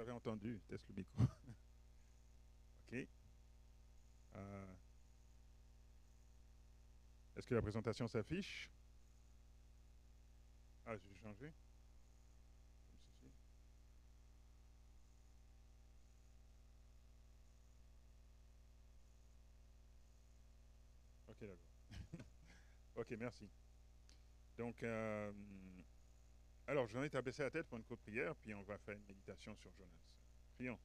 avez entendu, teste le micro. OK. Euh, Est-ce que la présentation s'affiche? Ah, j'ai changé. Comme ceci. OK, d'accord. OK, merci. Donc, alors, je vais t'abaisser la tête pour une courte prière, puis on va faire une méditation sur Jonas. Prions.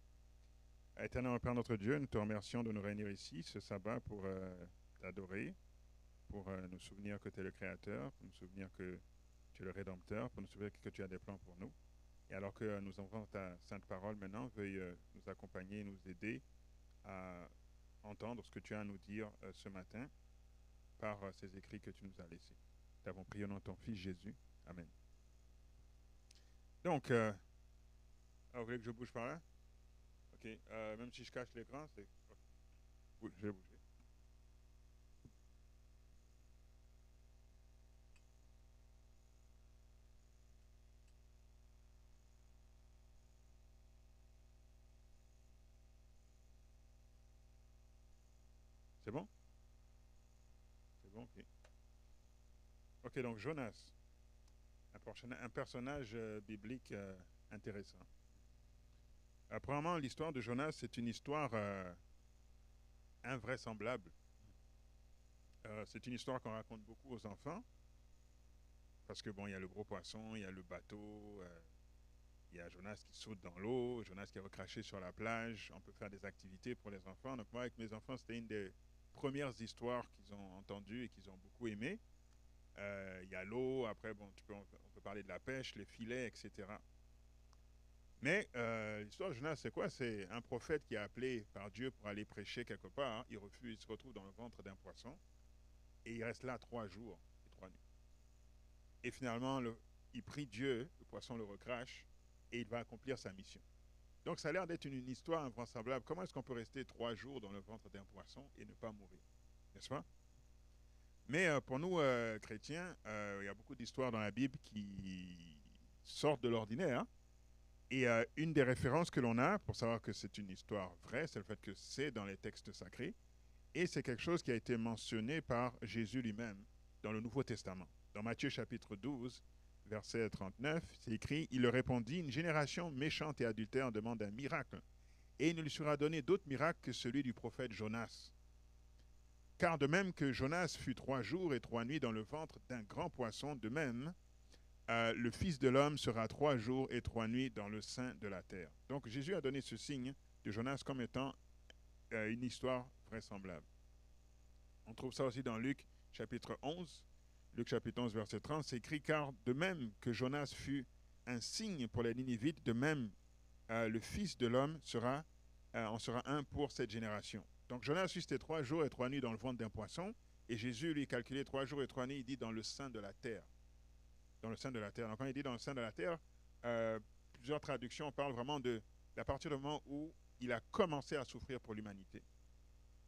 Éternel Père notre Dieu, nous te remercions de nous réunir ici ce sabbat pour t'adorer, pour nous souvenir que tu es le Créateur, pour nous souvenir que tu es le Rédempteur, pour nous souvenir que tu as des plans pour nous. Et alors que nous envoyons ta sainte parole maintenant, veuille nous accompagner, nous aider à entendre ce que tu as à nous dire ce matin par ces écrits que tu nous as laissés. Nous t'avons prié au nom de ton Fils Jésus. Amen. Donc, vous voulez que je bouge par là? OK. Même si je cache l'écran, c'est... Oui, je vais bouger. C'est bon? C'est bon, OK. OK, donc Jonas, un personnage biblique intéressant. Apparemment, l'histoire de Jonas, c'est une histoire invraisemblable. C'est une histoire qu'on raconte beaucoup aux enfants, parce que bon, il y a le gros poisson, il y a le bateau, il y a Jonas qui saute dans l'eau, Jonas qui est recraché sur la plage. On peut faire des activités pour les enfants. Donc moi, avec mes enfants, c'était une des premières histoires qu'ils ont entendues et qu'ils ont beaucoup aimé. Il y a l'eau, après, bon, on peut parler de la pêche, les filets, etc. Mais l'histoire de Jonas, c'est quoi? C'est un prophète qui est appelé par Dieu pour aller prêcher quelque part. Il refuse, il se retrouve dans le ventre d'un poisson et il reste là 3 jours et 3 nuits. Et finalement, il prie Dieu, le poisson le recrache et il va accomplir sa mission. Donc ça a l'air d'être une histoire invraisemblable. Comment est-ce qu'on peut rester 3 jours dans le ventre d'un poisson et ne pas mourir? N'est-ce pas? Mais pour nous, chrétiens, il y a beaucoup d'histoires dans la Bible qui sortent de l'ordinaire, hein. Et une des références que l'on a pour savoir que c'est une histoire vraie, c'est le fait que c'est dans les textes sacrés. Et c'est quelque chose qui a été mentionné par Jésus lui-même dans le Nouveau Testament. Dans Matthieu chapitre 12, verset 39, c'est écrit, il leur répondit, une génération méchante et adultère demande un miracle. Et il ne lui sera donné d'autre miracle que celui du prophète Jonas. Car de même que Jonas fut 3 jours et 3 nuits dans le ventre d'un grand poisson, de même, le Fils de l'homme sera 3 jours et 3 nuits dans le sein de la terre. Donc Jésus a donné ce signe de Jonas comme étant une histoire vraisemblable. On trouve ça aussi dans Luc chapitre 11. Luc chapitre 11, verset 30, c'est écrit, car de même que Jonas fut un signe pour les Ninivites, de même le Fils de l'homme en sera un pour cette génération. Donc Jonas restait 3 jours et 3 nuits dans le ventre d'un poisson, et Jésus lui calculait 3 jours et 3 nuits, il dit dans le sein de la terre. Dans le sein de la terre. Donc quand il dit dans le sein de la terre, plusieurs traductions parlent vraiment de à partir du moment où il a commencé à souffrir pour l'humanité.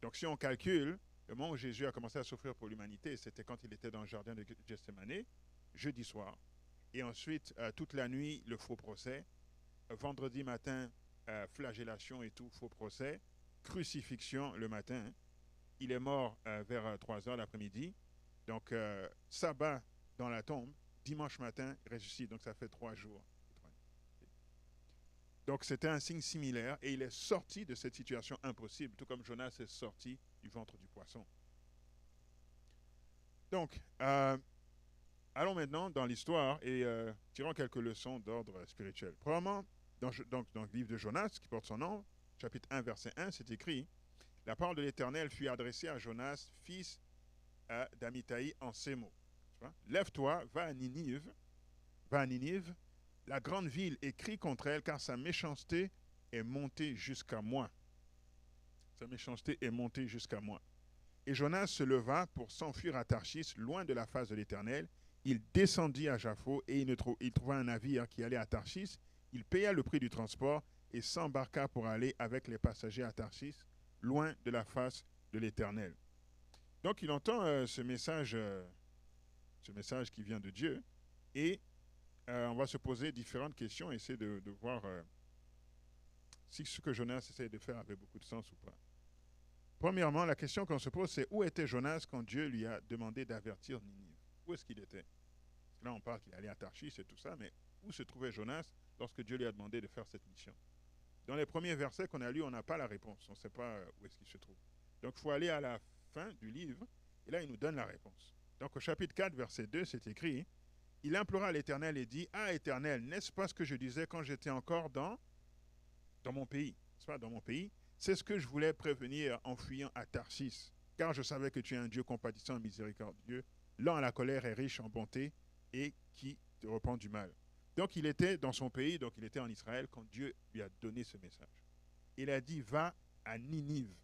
Donc si on calcule, le moment où Jésus a commencé à souffrir pour l'humanité, c'était quand il était dans le jardin de Gethsemane, jeudi soir. Et ensuite, toute la nuit, le faux procès. Vendredi matin, flagellation et tout, faux procès. Crucifixion le matin. Il est mort vers 3 heures l'après-midi. Donc, sabbat dans la tombe. Dimanche matin, il ressuscite. Donc, ça fait 3 jours. Donc, c'était un signe similaire et il est sorti de cette situation impossible, tout comme Jonas est sorti du ventre du poisson. Donc, allons maintenant dans l'histoire et tirons quelques leçons d'ordre spirituel. Premièrement, dans le livre de Jonas, qui porte son nom, chapitre 1, verset 1, c'est écrit, la parole de l'Éternel fut adressée à Jonas, fils d'Amithaï, en ces mots. Lève-toi, va à Ninive, la grande ville, et crie contre elle, car sa méchanceté est montée jusqu'à moi. Sa méchanceté est montée jusqu'à moi. Et Jonas se leva pour s'enfuir à Tarsis, loin de la face de l'Éternel. Il descendit à Jaffo et il trouva un navire qui allait à Tarsis. Il paya le prix du transport et s'embarqua pour aller avec les passagers à Tarsis, loin de la face de l'Éternel. Donc il entend ce message qui vient de Dieu et on va se poser différentes questions, essayer de voir si ce que Jonas essayait de faire avait beaucoup de sens ou pas. Premièrement, la question qu'on se pose, c'est où était Jonas quand Dieu lui a demandé d'avertir Ninive? Où est-ce qu'il était? Là, on parle qu'il allait à Tarchis et tout ça, mais où se trouvait Jonas lorsque Dieu lui a demandé de faire cette mission? Dans les premiers versets qu'on a lus, on n'a pas la réponse. On ne sait pas où est-ce qu'il se trouve. Donc, il faut aller à la fin du livre, et là, il nous donne la réponse. Donc, au chapitre 4, verset 2, c'est écrit, « Il implora à l'Éternel et dit, « Ah, Éternel, n'est-ce pas ce que je disais quand j'étais encore dans mon pays? N'est-ce pas, dans mon pays? C'est ce que je voulais prévenir en fuyant à Tarsis, car je savais que tu es un Dieu compatissant et miséricordieux, lent à la colère et riche en bonté, et qui te repent du mal. » Donc il était dans son pays, donc il était en Israël quand Dieu lui a donné ce message. Il a dit, va à Ninive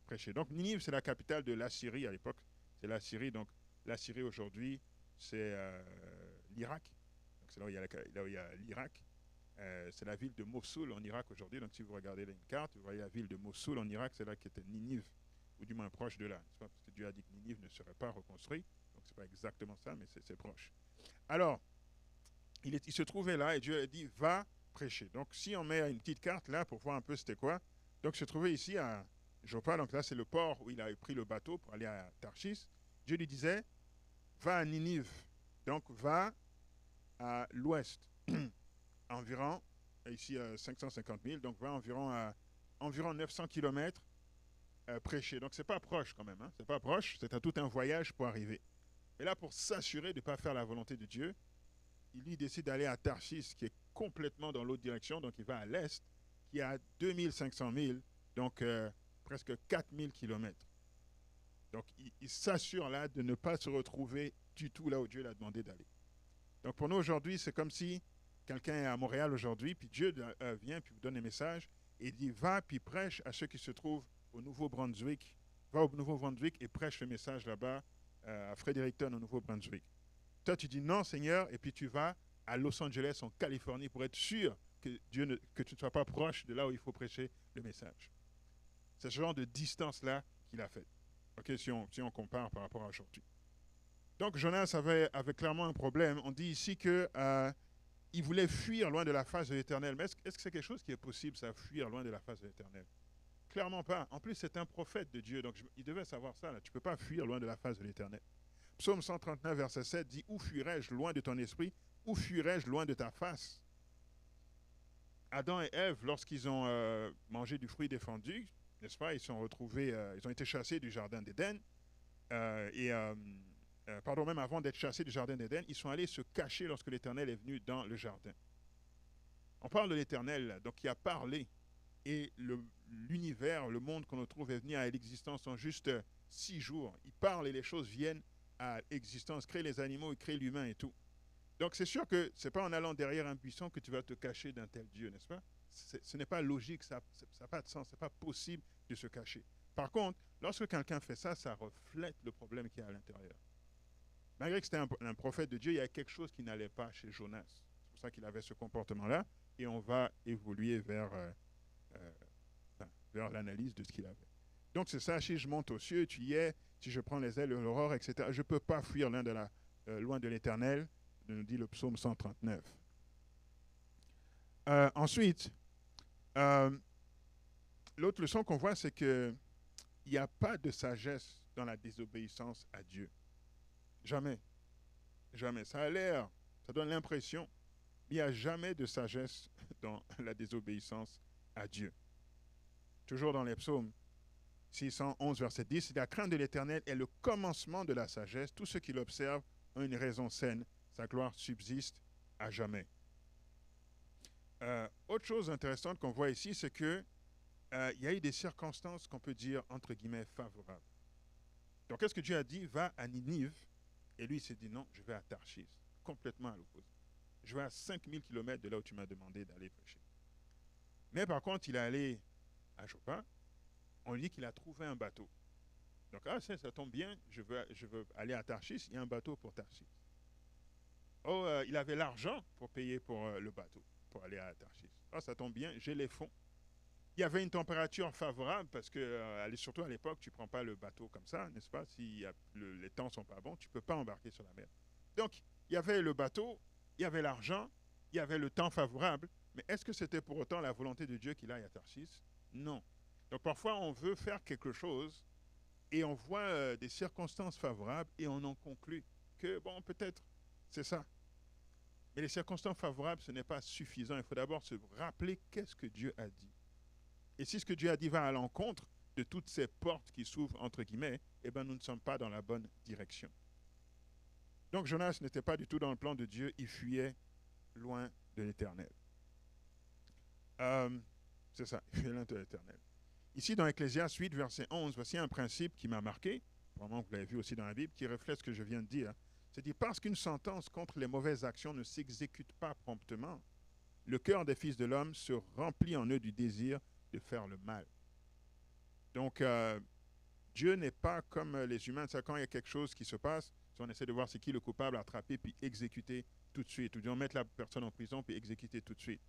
prêcher. Donc Ninive, c'est la capitale de l'Assyrie à l'époque. C'est l'Assyrie, donc l'Assyrie aujourd'hui, c'est l'Irak. Donc c'est là où il y a l'Irak. C'est la ville de Mossoul en Irak aujourd'hui. Donc si vous regardez une carte, vous voyez la ville de Mossoul en Irak, c'est là qu'était Ninive, ou du moins proche de là. C'est pas parce que Dieu a dit que Ninive ne serait pas reconstruit. Donc c'est pas exactement ça, mais c'est proche. Alors, il se trouvait là et Dieu a dit, va prêcher. Donc, si on met une petite carte là pour voir un peu c'était quoi, donc il se trouvait ici à Joppa, donc là c'est le port où il a pris le bateau pour aller à Tarchis. Dieu lui disait, va à Ninive, donc va à l'ouest, environ, ici à 550 000, donc va environ à environ 900 km prêcher. Donc c'est pas proche quand même, hein? C'est pas proche, c'est tout un voyage pour arriver. Et là, pour s'assurer de ne pas faire la volonté de Dieu, il lui décide d'aller à Tarchis, qui est complètement dans l'autre direction, donc il va à l'est, qui est à 2500 000, donc presque 4000 km. Donc il s'assure là de ne pas se retrouver du tout là où Dieu l'a demandé d'aller. Donc pour nous aujourd'hui, c'est comme si quelqu'un est à Montréal aujourd'hui, puis Dieu vient, puis vous donne un message, et il dit, va, puis prêche à ceux qui se trouvent au Nouveau-Brunswick, va au Nouveau-Brunswick et prêche le message là-bas à Fredericton, au Nouveau-Brunswick. Toi, tu dis non, Seigneur, et puis tu vas à Los Angeles, en Californie, pour être sûr que que tu ne sois pas proche de là où il faut prêcher le message. C'est ce genre de distance-là qu'il a fait. Ok, si on compare par rapport à aujourd'hui. Donc, Jonas avait clairement un problème. On dit ici que il voulait fuir loin de la face de l'Éternel. Mais est-ce que c'est quelque chose qui est possible, ça, fuir loin de la face de l'Éternel? Clairement pas. En plus, c'est un prophète de Dieu, donc il devait savoir ça. Là. Tu ne peux pas fuir loin de la face de l'Éternel. Psaume 139, verset 7 dit, « Où fuirais-je loin de ton esprit? Où fuirais-je loin de ta face? » Adam et Ève, lorsqu'ils ont mangé du fruit défendu, n'est-ce pas, ils sont retrouvés, ils ont été chassés du jardin d'Éden. Pardon, même avant d'être chassés du jardin d'Éden, ils sont allés se cacher lorsque l'Éternel est venu dans le jardin. On parle de l'Éternel, donc qui a parlé, et l'univers, le monde qu'on trouve est venu à l'existence en juste 6 jours. Il parle et les choses viennent à l'existence, crée les animaux, il crée l'humain et tout. Donc c'est sûr que ce n'est pas en allant derrière un buisson que tu vas te cacher d'un tel Dieu, n'est-ce pas? Ce n'est pas logique, ça n'a pas de sens, ce n'est pas possible de se cacher. Par contre, lorsque quelqu'un fait ça, ça reflète le problème qu'il y a à l'intérieur. Malgré que c'était un prophète de Dieu, il y a quelque chose qui n'allait pas chez Jonas. C'est pour ça qu'il avait ce comportement-là, et on va évoluer vers l'analyse de ce qu'il avait. Donc c'est ça, si je monte aux cieux, tu y es, si je prends les ailes de l'aurore, etc., je ne peux pas fuir loin de l'Éternel, nous dit le psaume 139. Ensuite, l'autre leçon qu'on voit, c'est qu'il n'y a pas de sagesse dans la désobéissance à Dieu. Jamais. Jamais. Ça a l'air, ça donne l'impression, mais il n'y a jamais de sagesse dans la désobéissance à Dieu. Toujours dans les psaumes 611, verset 10, « La crainte de l'Éternel est le commencement de la sagesse. Tous ceux qui l'observent ont une raison saine. Sa gloire subsiste à jamais. » Autre chose intéressante qu'on voit ici, c'est qu'il y a eu des circonstances qu'on peut dire, entre guillemets, favorables. Donc, qu'est-ce que Dieu a dit? Va à Ninive. Et lui, il s'est dit, non, je vais à Tarchis. Complètement à l'opposé. Je vais à 5000 km de là où tu m'as demandé d'aller prêcher. Mais par contre, il est allé à Joppa. On dit qu'il a trouvé un bateau. Donc, ça tombe bien, je veux aller à Tarchis, il y a un bateau pour Tarchis. Oh, il avait l'argent pour payer pour le bateau, pour aller à Tarchis. Ça tombe bien, j'ai les fonds. Il y avait une température favorable parce que, surtout à l'époque, tu ne prends pas le bateau comme ça, n'est-ce pas? Si les temps ne sont pas bons, tu ne peux pas embarquer sur la mer. Donc, il y avait le bateau, il y avait l'argent, il y avait le temps favorable. Mais est-ce que c'était pour autant la volonté de Dieu qu'il aille à Tarsis? Non. Donc parfois, on veut faire quelque chose et on voit des circonstances favorables et on en conclut que, bon, peut-être, c'est ça. Mais les circonstances favorables, ce n'est pas suffisant. Il faut d'abord se rappeler qu'est-ce que Dieu a dit. Et si ce que Dieu a dit va à l'encontre de toutes ces portes qui s'ouvrent, entre guillemets, eh bien, nous ne sommes pas dans la bonne direction. Donc Jonas n'était pas du tout dans le plan de Dieu, il fuyait loin de l'Éternel. C'est ça, il fuyait loin de l'Éternel. Ici, dans Ecclésiaste 8, verset 11, voici un principe qui m'a marqué, probablement que vous l'avez vu aussi dans la Bible, qui reflète ce que je viens de dire. C'est dit, parce qu'une sentence contre les mauvaises actions ne s'exécute pas promptement, le cœur des fils de l'homme se remplit en eux du désir de faire le mal. Donc, Dieu n'est pas comme les humains. C'est quand il y a quelque chose qui se passe, on essaie de voir c'est qui le coupable, attraper, puis exécuter tout de suite. Ou bien mettre la personne en prison, puis exécuter tout de suite.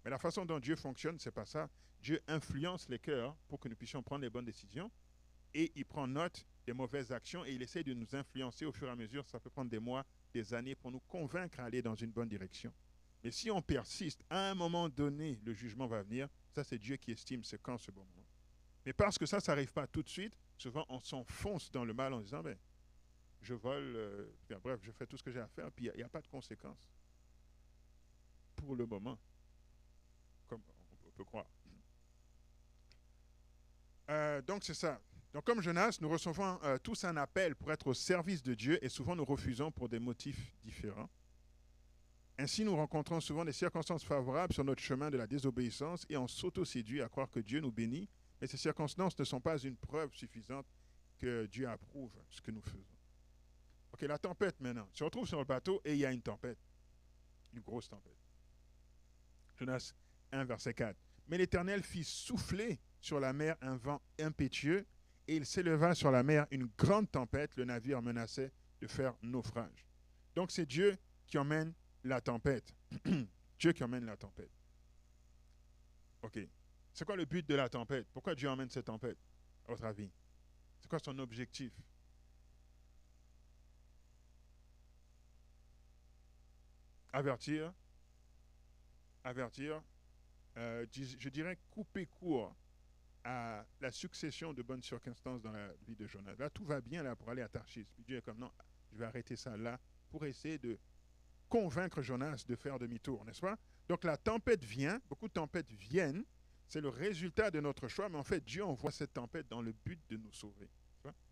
Mais la façon dont Dieu fonctionne, c'est pas ça. Dieu influence les cœurs pour que nous puissions prendre les bonnes décisions. Et il prend note des mauvaises actions et il essaie de nous influencer au fur et à mesure. Ça peut prendre des mois, des années pour nous convaincre à aller dans une bonne direction. Mais si on persiste, à un moment donné, le jugement va venir. Ça, c'est Dieu qui estime c'est quand ce bon moment. Mais parce que ça n'arrive pas tout de suite, souvent on s'enfonce dans le mal en disant, ben, je vole, bref, je fais tout ce que j'ai à faire, puis il n'y a pas de conséquences. Pour le moment, comme on peut croire. Donc c'est ça. Donc comme Jonas, nous recevons tous un appel pour être au service de Dieu et souvent nous refusons pour des motifs différents. Ainsi, nous rencontrons souvent des circonstances favorables sur notre chemin de la désobéissance et on s'auto-séduit à croire que Dieu nous bénit, mais ces circonstances ne sont pas une preuve suffisante que Dieu approuve ce que nous faisons. Ok, la tempête maintenant. On se retrouve sur le bateau et il y a une tempête, une grosse tempête. Jonas 1, verset 4. Mais l'Éternel fit souffler sur la mer un vent impétueux et il s'éleva sur la mer une grande tempête. Le navire menaçait de faire naufrage. Donc c'est Dieu qui emmène la tempête. Dieu qui emmène la tempête. Ok. C'est quoi le but de la tempête? Pourquoi Dieu emmène cette tempête, à votre avis? C'est quoi son objectif? Avertir, je dirais couper court à la succession de bonnes circonstances dans la vie de Jonas. Là, tout va bien là pour aller à Tarsis. Puis Dieu est comme, non, je vais arrêter ça là pour essayer de convaincre Jonas de faire demi-tour, n'est-ce pas? Donc la tempête vient, beaucoup de tempêtes viennent, c'est le résultat de notre choix, mais en fait, Dieu envoie cette tempête dans le but de nous sauver.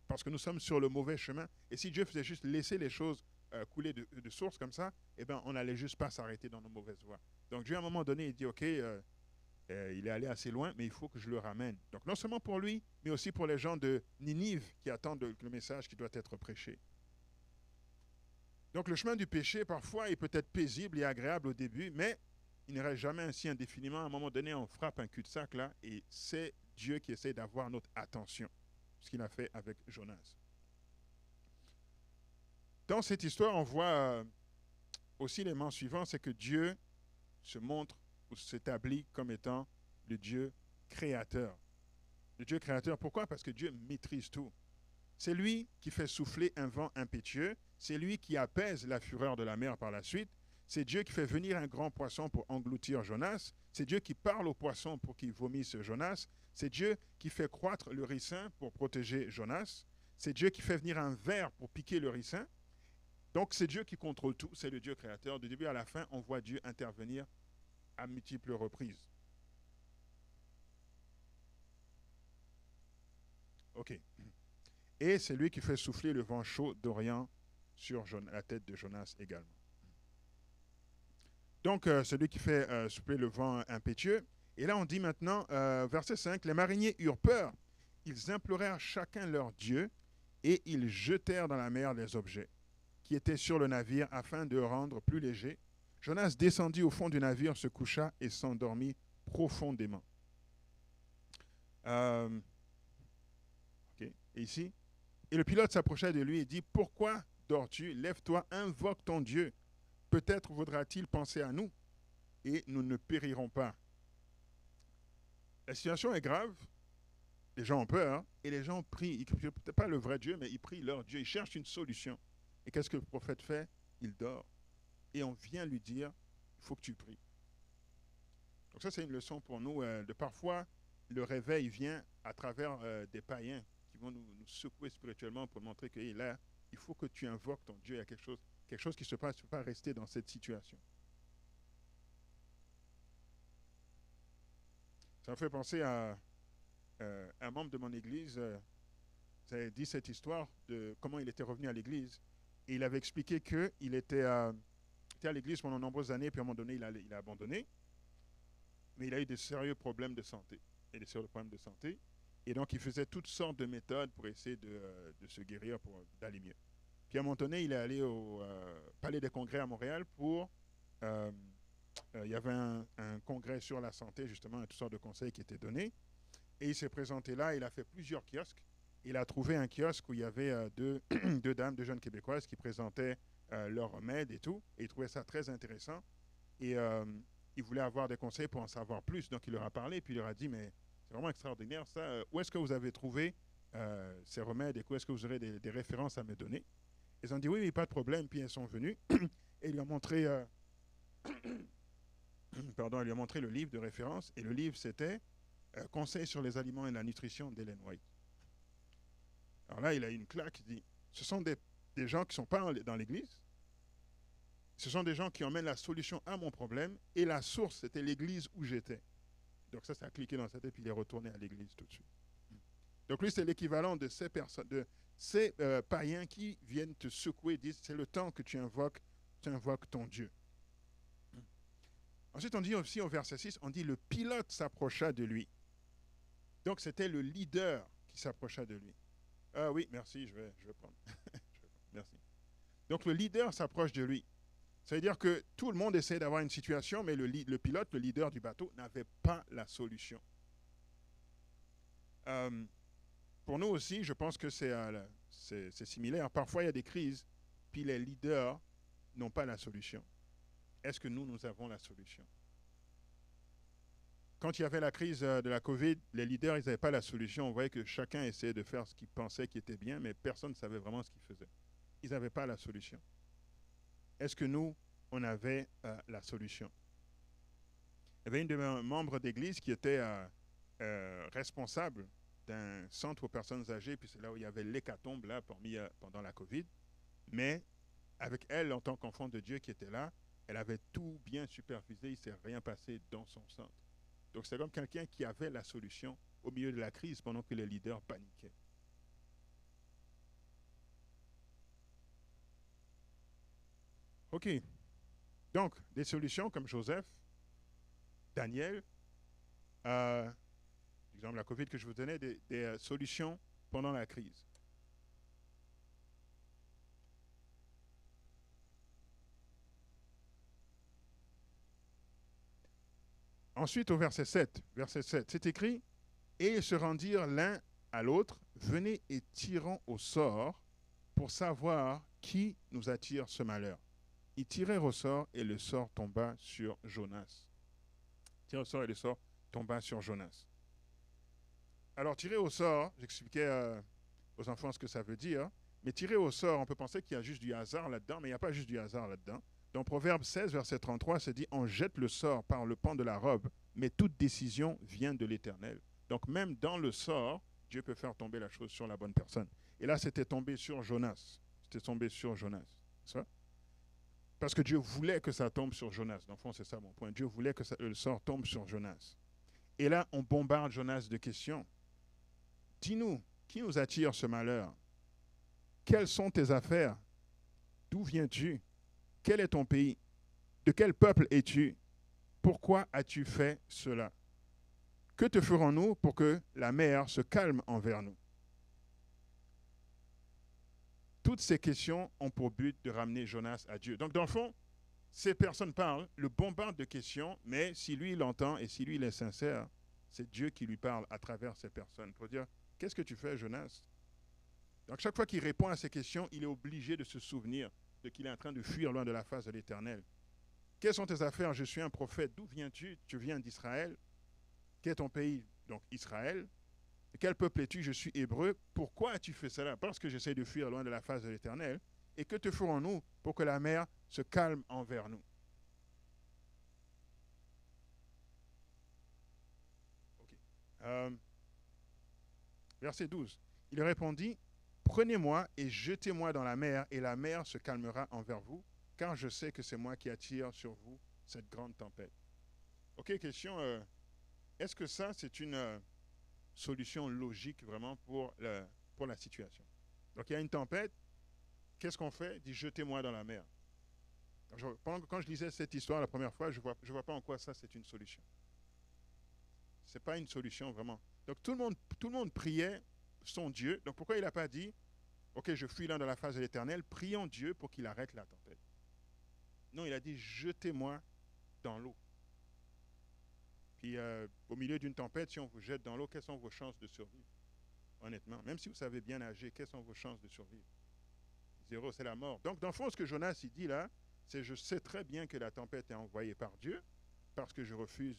Parce que nous sommes sur le mauvais chemin. Et si Dieu faisait juste laisser les choses couler de source comme ça, eh bien, on n'allait juste pas s'arrêter dans nos mauvaises voies. Donc Dieu, à un moment donné, il dit, OK, il est allé assez loin, mais il faut que je le ramène. Donc non seulement pour lui, mais aussi pour les gens de Ninive qui attendent le message qui doit être prêché. Donc le chemin du péché, parfois, est peut-être paisible et agréable au début, mais il ne reste jamais ainsi indéfiniment. À un moment donné, on frappe un cul-de-sac là, et c'est Dieu qui essaie d'avoir notre attention, ce qu'il a fait avec Jonas. Dans cette histoire, on voit aussi l'élément suivant, c'est que Dieu se montre ou s'établit comme étant le Dieu créateur. Le Dieu créateur, pourquoi? Parce que Dieu maîtrise tout. C'est lui qui fait souffler un vent impétueux, c'est lui qui apaise la fureur de la mer par la suite, c'est Dieu qui fait venir un grand poisson pour engloutir Jonas, c'est Dieu qui parle au poisson pour qu'il vomisse Jonas, c'est Dieu qui fait croître le ricin pour protéger Jonas, c'est Dieu qui fait venir un ver pour piquer le ricin. Donc c'est Dieu qui contrôle tout, c'est le Dieu créateur. Du début à la fin, on voit Dieu intervenir à multiples reprises. Ok. Et c'est lui qui fait souffler le vent chaud d'Orient sur la tête de Jonas également. Donc, celui qui fait souffler le vent impétueux. Et là, on dit maintenant, verset 5, les mariniers eurent peur. Ils implorèrent chacun leur Dieu et ils jetèrent dans la mer les objets qui étaient sur le navire afin de le rendre plus léger. Jonas descendit au fond du navire, se coucha et s'endormit profondément. Ok. Et ici, et le pilote s'approcha de lui et dit, pourquoi dors-tu? Lève-toi, invoque ton Dieu. Peut-être voudra-t-il penser à nous et nous ne périrons pas. La situation est grave, les gens ont peur et les gens prient. Ils ne prient peut-être pas le vrai Dieu, mais ils prient leur Dieu, ils cherchent une solution. Et qu'est-ce que le prophète fait? Il dort. Et on vient lui dire, il faut que tu pries. Donc ça, c'est une leçon pour nous. De parfois, le réveil vient à travers des païens qui vont nous secouer spirituellement pour montrer que hey, là, il faut que tu invoques ton Dieu. Il y a quelque chose qui se passe. Tu ne peux pas rester dans cette situation. Ça me fait penser à un membre de mon église. J'avais dit cette histoire de comment il était revenu à l'église. Et il avait expliqué qu'il était à l'église pendant de nombreuses années, puis à un moment donné, il a abandonné. Mais il a eu de sérieux problèmes de santé. Et des sérieux problèmes de santé. Et donc, il faisait toutes sortes de méthodes pour essayer de se guérir, d'aller mieux. Puis à un moment donné, il est allé au Palais des Congrès à Montréal pour... euh, il y avait un congrès sur la santé, justement, toutes sortes de conseils qui étaient donnés. Et il s'est présenté là, il a fait plusieurs kiosques. Il a trouvé un kiosque où il y avait deux dames, deux jeunes Québécoises qui présentaient leurs remèdes et tout. Et il trouvait ça très intéressant. Et il voulait avoir des conseils pour en savoir plus. Donc il leur a parlé, puis il leur a dit, mais c'est vraiment extraordinaire ça. Où est-ce que vous avez trouvé ces remèdes et où est-ce que vous aurez des références à me donner? Ils ont dit, oui, pas de problème. Puis ils sont venus et ils lui ont montré... pardon, elle lui a montré le livre de référence. Et le livre, c'était Conseils sur les aliments et la nutrition d'Ellen White. Alors là, il a eu une claque. Il dit, ce sont des gens qui ne sont pas dans l'église. Ce sont des gens qui emmènent la solution à mon problème. Et la source, c'était l'église où j'étais. Donc ça a cliqué dans sa tête, puis il est retourné à l'église tout de suite. Donc lui, c'est l'équivalent de ces personnes, de ces païens qui viennent te secouer, disent, c'est le temps que tu invoques ton Dieu. Ensuite, on dit aussi au verset 6, on dit le pilote s'approcha de lui. Donc, c'était le leader qui s'approcha de lui. Ah oui, merci, je vais prendre. Merci. Donc, le leader s'approche de lui. Ça veut dire que tout le monde essaie d'avoir une situation, mais le pilote, le leader du bateau, n'avait pas la solution. Pour nous aussi, je pense que c'est similaire. Parfois, il y a des crises, puis les leaders n'ont pas la solution. Est-ce que nous avons la solution? Quand il y avait la crise de la COVID, les leaders, ils n'avaient pas la solution. On voyait que chacun essayait de faire ce qu'il pensait qui était bien, mais personne ne savait vraiment ce qu'il faisait. Ils n'avaient pas la solution. Est-ce que nous, on avait la solution? Il y avait une de mes membres d'église qui était responsable d'un centre pour personnes âgées, puis c'est là où il y avait l'hécatombe là, pendant la COVID. Mais avec elle, en tant qu'enfant de Dieu qui était là, elle avait tout bien supervisé, il ne s'est rien passé dans son centre. Donc c'est comme quelqu'un qui avait la solution au milieu de la crise pendant que les leaders paniquaient. OK. Donc, des solutions comme Joseph, Daniel, exemple la COVID que je vous donnais, des solutions pendant la crise. Ensuite, au verset 7, c'est écrit, et ils se rendirent l'un à l'autre, venez et tirons au sort pour savoir qui nous attire ce malheur. Ils tirèrent au sort et le sort tomba sur Jonas. Tirèrent au sort et le sort tomba sur Jonas. Alors, tirer au sort, j'expliquais aux enfants ce que ça veut dire, mais tirer au sort, on peut penser qu'il y a juste du hasard là-dedans, mais il n'y a pas juste du hasard là-dedans. Dans Proverbe 16, verset 33, c'est dit « On jette le sort par le pan de la robe, mais toute décision vient de l'Éternel. » Donc même dans le sort, Dieu peut faire tomber la chose sur la bonne personne. Et là, c'était tombé sur Jonas. C'était tombé sur Jonas. Ça? Parce que Dieu voulait que ça tombe sur Jonas. Dans le fond, c'est ça mon point. Dieu voulait que le sort tombe sur Jonas. Et là, on bombarde Jonas de questions. Dis-nous, qui nous attire ce malheur? Quelles sont tes affaires? D'où viens-tu? Quel est ton pays? De quel peuple es-tu? Pourquoi as-tu fait cela? Que te ferons-nous pour que la mer se calme envers nous? Toutes ces questions ont pour but de ramener Jonas à Dieu. Donc, dans le fond, ces personnes parlent, le bombarde de questions, mais si lui, il entend et si lui, il est sincère, c'est Dieu qui lui parle à travers ces personnes pour dire, qu'est-ce que tu fais, Jonas? Donc, chaque fois qu'il répond à ces questions, il est obligé de se souvenir de qu'il est en train de fuir loin de la face de l'Éternel. Quelles sont tes affaires? Je suis un prophète. D'où viens-tu? Tu viens d'Israël. Quel est ton pays? Donc, Israël. De quel peuple es-tu? Je suis hébreu. Pourquoi as-tu fait cela? Parce que j'essaie de fuir loin de la face de l'Éternel. Et que te ferons-nous pour que la mer se calme envers nous? Euh, verset 12. Il répondit, prenez-moi et jetez-moi dans la mer, et la mer se calmera envers vous, car je sais que c'est moi qui attire sur vous cette grande tempête. Ok, question, est-ce que ça, c'est une solution logique vraiment pour la situation? Donc, il y a une tempête, qu'est-ce qu'on fait? Il dit, jetez-moi dans la mer. Quand je lisais cette histoire la première fois, je vois pas en quoi ça, c'est une solution. C'est pas une solution vraiment. Donc, tout le monde priait son Dieu. Donc, pourquoi il n'a pas dit, OK, je fuis là dans la face de l'Éternel, prions Dieu pour qu'il arrête la tempête? Non, il a dit, jetez-moi dans l'eau. Puis, au milieu d'une tempête, si on vous jette dans l'eau, quelles sont vos chances de survivre? Honnêtement, même si vous savez bien nager, quelles sont vos chances de survivre? Zéro, c'est la mort. Donc, dans le fond, ce que Jonas il dit là, c'est je sais très bien que la tempête est envoyée par Dieu, parce que je refuse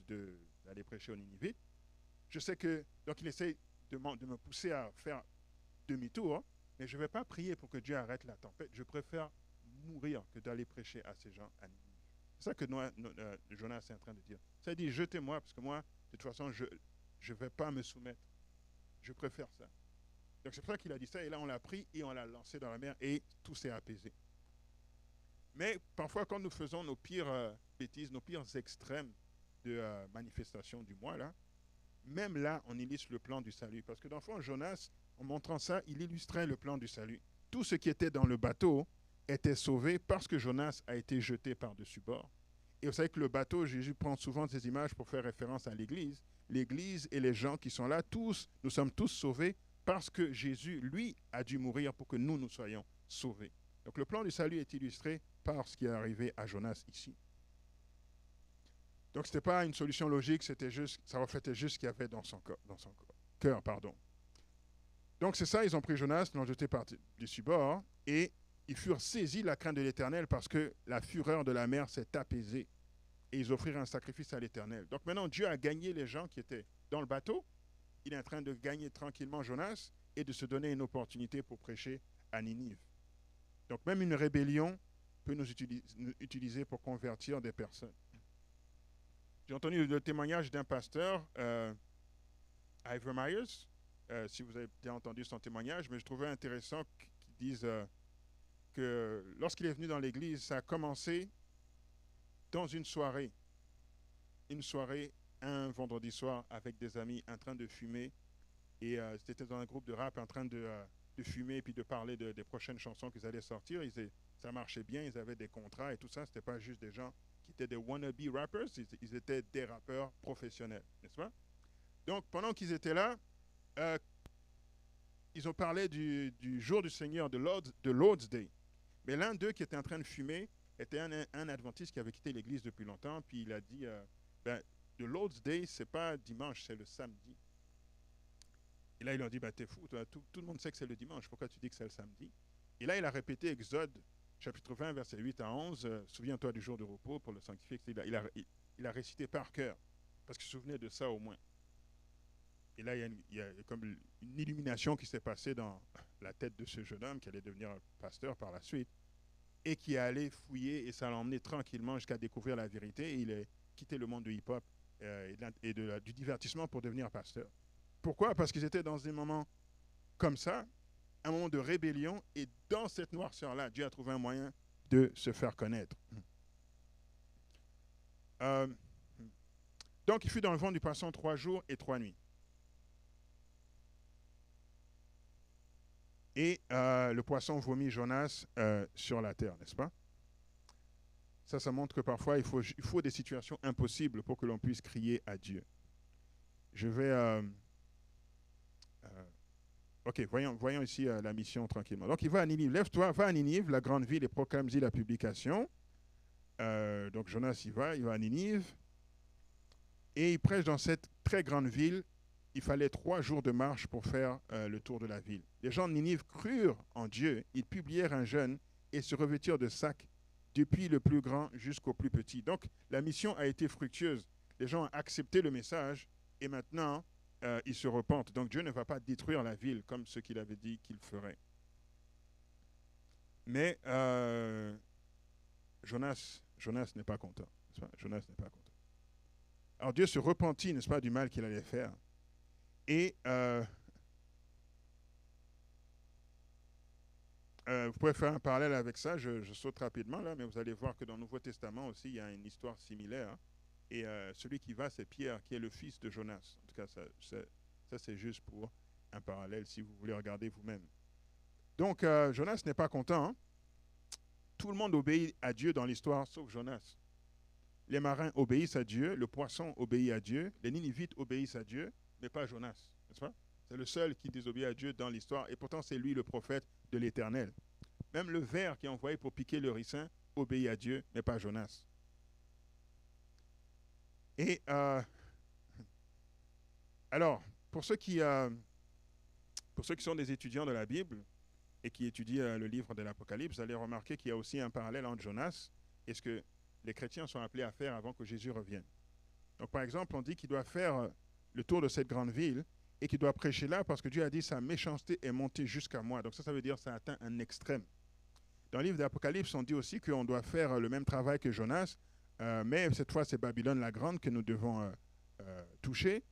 d'aller prêcher aux Ninivites. Je sais que, donc il essaie de me pousser à faire demi-tour, mais je ne vais pas prier pour que Dieu arrête la tempête. Je préfère mourir que d'aller prêcher à ces gens à Ninive. C'est ça que Jonas est en train de dire. Ça dit, jetez-moi, parce que moi, de toute façon, je ne vais pas me soumettre. Je préfère ça. Donc c'est pour ça qu'il a dit ça, et là on l'a pris et on l'a lancé dans la mer, et tout s'est apaisé. Mais parfois, quand nous faisons nos pires bêtises, nos pires extrêmes de manifestation du moi, là, même là, on illustre le plan du salut. Parce que dans le fond, Jonas, en montrant ça, il illustrait le plan du salut. Tout ce qui était dans le bateau était sauvé parce que Jonas a été jeté par-dessus bord. Et vous savez que le bateau, Jésus prend souvent ces images pour faire référence à l'Église. L'Église et les gens qui sont là, tous, nous sommes tous sauvés parce que Jésus, lui, a dû mourir pour que nous soyons sauvés. Donc le plan du salut est illustré par ce qui est arrivé à Jonas ici. Donc, ce n'était pas une solution logique, ça reflétait juste ce qu'il y avait dans son cœur. Donc, c'est ça, ils ont pris Jonas, l'ont jeté par-dessus bord, et ils furent saisis de la crainte de l'Éternel parce que la fureur de la mer s'est apaisée, et ils offrirent un sacrifice à l'Éternel. Donc, maintenant, Dieu a gagné les gens qui étaient dans le bateau. Il est en train de gagner tranquillement Jonas et de se donner une opportunité pour prêcher à Ninive. Donc, même une rébellion peut nous utiliser pour convertir des personnes. J'ai entendu le témoignage d'un pasteur, Ivor Myers, si vous avez bien entendu son témoignage, mais je trouvais intéressant qu'il dise que lorsqu'il est venu dans l'église, ça a commencé dans une soirée, un vendredi soir avec des amis en train de fumer, et c'était dans un groupe de rap en train de fumer puis de parler des prochaines chansons qu'ils allaient sortir. Ça marchait bien, ils avaient des contrats et tout ça, c'était pas juste des gens qui étaient des wannabe rappers, ils étaient des rappeurs professionnels, n'est-ce pas? Donc, pendant qu'ils étaient là, ils ont parlé du jour du Seigneur, de Lord's Day. Mais l'un d'eux qui était en train de fumer était un adventiste qui avait quitté l'église depuis longtemps, puis il a dit, the Lord's Day, c'est pas dimanche, c'est le samedi. Et là, ils lui ont dit, t'es fou, tout le monde sait que c'est le dimanche, pourquoi tu dis que c'est le samedi? Et là, il a répété Exode chapitre 20, versets 8 à 11, souviens-toi du jour de repos pour le sanctifier. Il a récité par cœur, parce qu'il se souvenait de ça au moins. Et là, il y a comme une illumination qui s'est passée dans la tête de ce jeune homme qui allait devenir pasteur par la suite, et qui est allé fouiller, et ça l'a emmené tranquillement jusqu'à découvrir la vérité, et il a quitté le monde du hip-hop et du divertissement pour devenir pasteur. Pourquoi? Parce qu'ils étaient dans des moments comme ça, un moment de rébellion, et dans cette noirceur-là, Dieu a trouvé un moyen de se faire connaître. Donc, il fut dans le ventre du poisson 3 jours et 3 nuits. Et le poisson vomit Jonas sur la terre, n'est-ce pas? Ça montre que parfois, il faut des situations impossibles pour que l'on puisse crier à Dieu. Je vais... OK, voyons ici la mission tranquillement. Donc, il va à Ninive. Lève-toi, va à Ninive, la grande ville, et proclame-y la publication. Donc, Jonas, il va à Ninive. Et il prêche dans cette très grande ville. Il fallait 3 jours de marche pour faire le tour de la ville. Les gens de Ninive crurent en Dieu. Ils publièrent un jeûne et se revêtirent de sacs, depuis le plus grand jusqu'au plus petit. Donc, la mission a été fructueuse. Les gens ont accepté le message et maintenant, ils se repentent. Donc, Dieu ne va pas détruire la ville comme ce qu'il avait dit qu'il ferait. Mais Jonas n'est pas content. Jonas n'est pas content. Alors, Dieu se repentit, n'est-ce pas, du mal qu'il allait faire. Et vous pouvez faire un parallèle avec ça, je saute rapidement là, mais vous allez voir que dans le Nouveau Testament aussi, il y a une histoire similaire. Et celui qui va, c'est Pierre, qui est le fils de Jonas. En tout cas, ça c'est juste pour un parallèle, si vous voulez regarder vous-même. Donc, Jonas n'est pas content. Hein. Tout le monde obéit à Dieu dans l'histoire, sauf Jonas. Les marins obéissent à Dieu, le poisson obéit à Dieu, les Ninivites obéissent à Dieu, mais pas Jonas, n'est-ce pas? C'est le seul qui désobéit à Dieu dans l'histoire, et pourtant c'est lui le prophète de l'Éternel. Même le ver qui est envoyé pour piquer le ricin obéit à Dieu, mais pas Jonas. Et alors, pour ceux qui sont des étudiants de la Bible et qui étudient le livre de l'Apocalypse, vous allez remarquer qu'il y a aussi un parallèle entre Jonas et ce que les chrétiens sont appelés à faire avant que Jésus revienne. Donc, par exemple, on dit qu'il doit faire le tour de cette grande ville et qu'il doit prêcher là parce que Dieu a dit sa méchanceté est montée jusqu'à moi. Donc, ça veut dire que ça atteint un extrême. Dans le livre de l'Apocalypse, on dit aussi qu'on doit faire le même travail que Jonas, mais cette fois, c'est Babylone la Grande que nous devons toucher.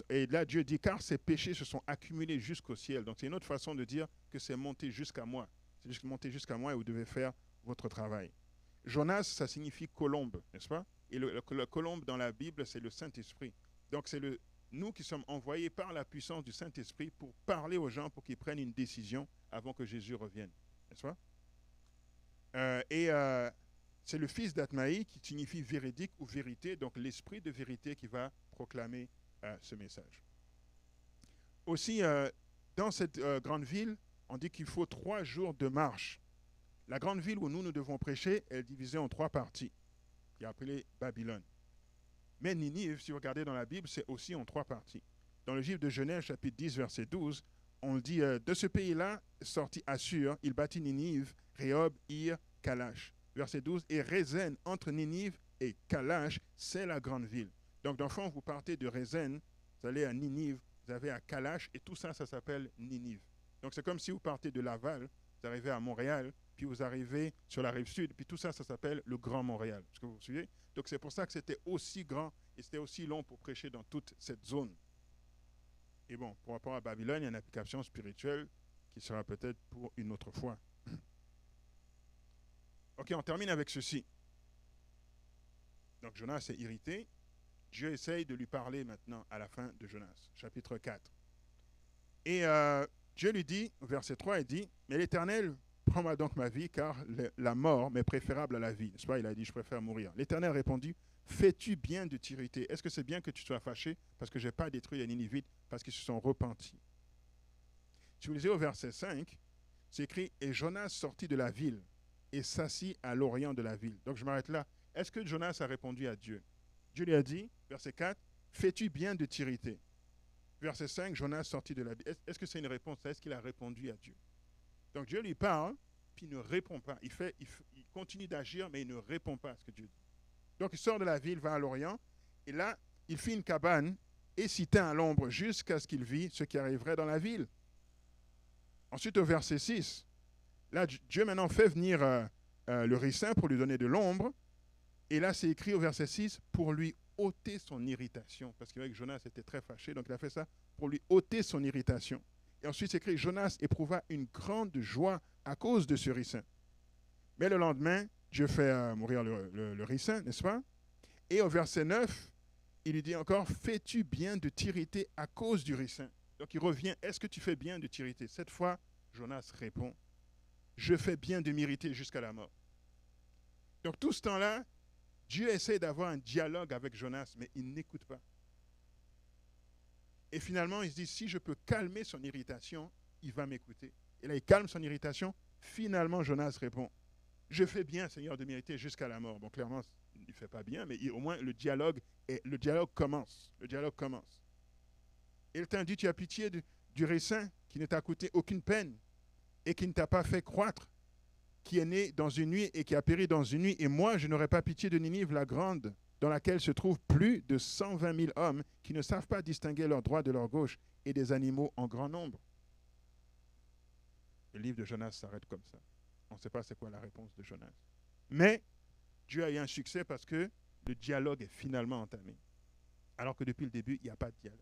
Et là, Dieu dit, car ces péchés se sont accumulés jusqu'au ciel. Donc, c'est une autre façon de dire que c'est monté jusqu'à moi. C'est monté jusqu'à moi et vous devez faire votre travail. Jonas, ça signifie colombe, n'est-ce pas? Et le colombe dans la Bible, c'est le Saint-Esprit. Donc, c'est nous qui sommes envoyés par la puissance du Saint-Esprit pour parler aux gens, pour qu'ils prennent une décision avant que Jésus revienne, n'est-ce pas? C'est le fils d'Atmaï qui signifie véridique ou vérité, donc l'esprit de vérité qui va proclamer ce message. Aussi, dans cette grande ville, on dit qu'il faut 3 jours de marche. La grande ville où nous devons prêcher est divisée en 3 parties, qui est appelée Babylone. Mais Ninive, si vous regardez dans la Bible, c'est aussi en 3 parties. Dans le livre de Genèse, chapitre 10, verset 12, on dit de ce pays-là sortit Assur, il bâtit Ninive, Rehob, Ir, Kalash. Verset 12, et Rézène, entre Ninive et Kalash, c'est la grande ville. Donc, dans le fond, vous partez de Rézène, vous allez à Ninive, vous avez à Kalash, et tout ça, ça s'appelle Ninive. Donc, c'est comme si vous partez de Laval, vous arrivez à Montréal, puis vous arrivez sur la rive sud, puis tout ça, ça s'appelle le Grand Montréal. Est-ce que vous suivez? Donc, c'est pour ça que c'était aussi grand et c'était aussi long pour prêcher dans toute cette zone. Et bon, par rapport à Babylone, il y a une application spirituelle qui sera peut-être pour une autre fois. Ok, on termine avec ceci. Donc, Jonas est irrité. Dieu essaye de lui parler maintenant à la fin de Jonas, chapitre 4. Et Dieu lui dit, verset 3, il dit, « Mais l'Éternel, prends-moi donc ma vie, car la mort m'est préférable à la vie. » N'est-ce pas? Il a dit, « Je préfère mourir. » L'Éternel répondit, « Fais-tu bien de t'irriter? Est-ce que c'est bien que tu sois fâché parce que je n'ai pas détruit les Ninivites, parce qu'ils se sont repentis? » Si vous lisez au verset 5, c'est écrit, « Et Jonas sortit de la ville et s'assit à l'orient de la ville. » Donc je m'arrête là. Est-ce que Jonas a répondu à Dieu? Dieu lui a dit, verset 4, « Fais-tu bien de t'irriter? » Verset 5, Jonas sortit de la ville. Est-ce que c'est une réponse? Est-ce qu'il a répondu à Dieu? Donc Dieu lui parle, puis il ne répond pas. Il continue d'agir, mais il ne répond pas à ce que Dieu dit. Donc il sort de la ville, va à l'Orient, et là, il fit une cabane et s'y tint à l'ombre jusqu'à ce qu'il vit ce qui arriverait dans la ville. Ensuite, au verset 6, là, Dieu maintenant fait venir le ricin pour lui donner de l'ombre, et là, c'est écrit au verset 6, pour lui ôter son irritation, parce qu'avec Jonas était très fâché, donc il a fait ça pour lui ôter son irritation. Et ensuite, c'est écrit, Jonas éprouva une grande joie à cause de ce ricin. Mais le lendemain, Dieu fait mourir le ricin, n'est-ce pas? Et au verset 9, il lui dit encore, fais-tu bien de t'irriter à cause du ricin? Donc il revient, est-ce que tu fais bien de t'irriter? Cette fois, Jonas répond, je fais bien de m'irriter jusqu'à la mort. Donc tout ce temps-là, Dieu essaie d'avoir un dialogue avec Jonas, mais il n'écoute pas. Et finalement, il se dit, si je peux calmer son irritation, il va m'écouter. Et là, il calme son irritation. Finalement, Jonas répond, je fais bien, Seigneur, de m'irriter jusqu'à la mort. Bon, clairement, il ne fait pas bien, mais au moins, le dialogue commence. Le dialogue commence. Et le temps dit, tu as pitié du ricin qui ne t'a coûté aucune peine et qui ne t'a pas fait croître, qui est né dans une nuit et qui a péri dans une nuit. Et moi, je n'aurais pas pitié de Ninive la grande, dans laquelle se trouvent plus de 120 000 hommes qui ne savent pas distinguer leur droite de leur gauche et des animaux en grand nombre. Le livre de Jonas s'arrête comme ça. On ne sait pas c'est quoi la réponse de Jonas. Mais Dieu a eu un succès parce que le dialogue est finalement entamé. Alors que depuis le début, il n'y a pas de dialogue.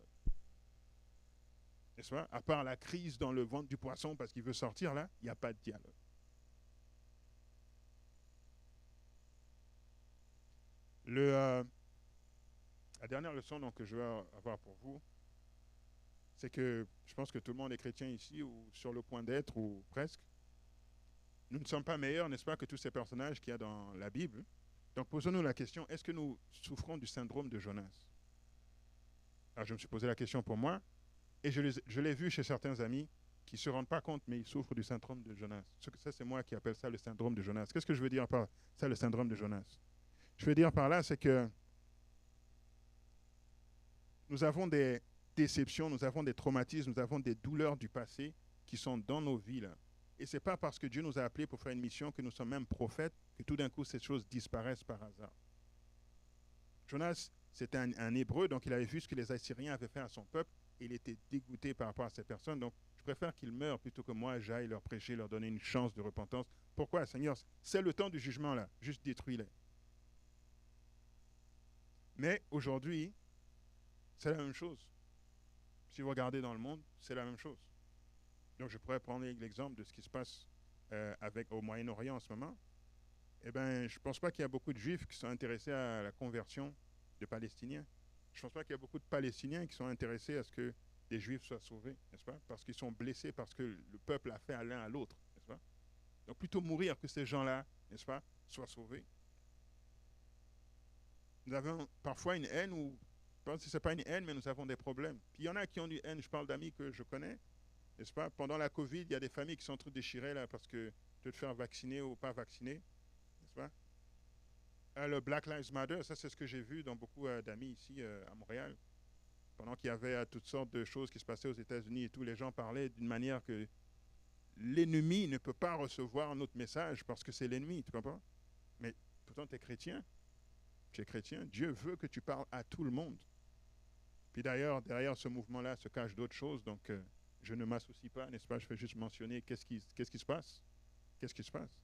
n'est-ce pas? À part la crise dans le ventre du poisson parce qu'il veut sortir là, il n'y a pas de dialogue. Le, la dernière leçon donc, que je vais avoir pour vous, c'est que je pense que tout le monde est chrétien ici ou sur le point d'être ou presque. Nous ne sommes pas meilleurs, n'est-ce pas, que tous ces personnages qu'il y a dans la Bible. Donc posons-nous la question, est-ce que nous souffrons du syndrome de Jonas? Alors je me suis posé la question pour moi, et je l'ai vu chez certains amis qui ne se rendent pas compte, mais ils souffrent du syndrome de Jonas. Ça, c'est moi qui appelle ça le syndrome de Jonas. Qu'est-ce que je veux dire par ça, le syndrome de Jonas? Je veux dire par là, c'est que nous avons des déceptions, nous avons des traumatismes, nous avons des douleurs du passé qui sont dans nos vies là. Et ce n'est pas parce que Dieu nous a appelés pour faire une mission que nous sommes même prophètes que tout d'un coup ces choses disparaissent par hasard. Jonas, c'était un Hébreu, donc il avait vu ce que les Assyriens avaient fait à son peuple et il était dégoûté par rapport à ces personnes. Donc je préfère qu'ils meurent plutôt que moi j'aille leur prêcher, leur donner une chance de repentance. Pourquoi, Seigneur? C'est le temps du jugement là, juste détruis-les. Mais aujourd'hui, c'est la même chose. Si vous regardez dans le monde, c'est la même chose. Donc je pourrais prendre l'exemple de ce qui se passe au Moyen-Orient en ce moment. Eh bien, je ne pense pas qu'il y a beaucoup de Juifs qui sont intéressés à la conversion de Palestiniens. Je ne pense pas qu'il y a beaucoup de Palestiniens qui sont intéressés à ce que des Juifs soient sauvés, n'est-ce pas? Parce qu'ils sont blessés, parce que le peuple a fait à l'un à l'autre, n'est-ce pas? Donc plutôt mourir que ces gens-là, n'est-ce pas, soient sauvés. Nous avons parfois une haine, ou je pense que ce n'est pas une haine, mais nous avons des problèmes. Puis il y en a qui ont une haine, je parle d'amis que je connais, n'est-ce pas? Pendant la Covid, il y a des familles qui sont toutes déchirées là parce que de te faire vacciner ou pas vacciner, n'est-ce pas? Le Black Lives Matter, ça c'est ce que j'ai vu dans beaucoup d'amis ici à Montréal. Pendant qu'il y avait toutes sortes de choses qui se passaient aux États-Unis et tous les gens parlaient d'une manière que l'ennemi ne peut pas recevoir notre message parce que c'est l'ennemi, tu comprends? Mais pourtant tu es chrétien, Dieu veut que tu parles à tout le monde. Puis d'ailleurs, derrière ce mouvement-là se cachent d'autres choses, donc je ne m'associe pas, n'est-ce pas? Je fais juste mentionner qu'est-ce qui se passe. Qu'est-ce qui se passe?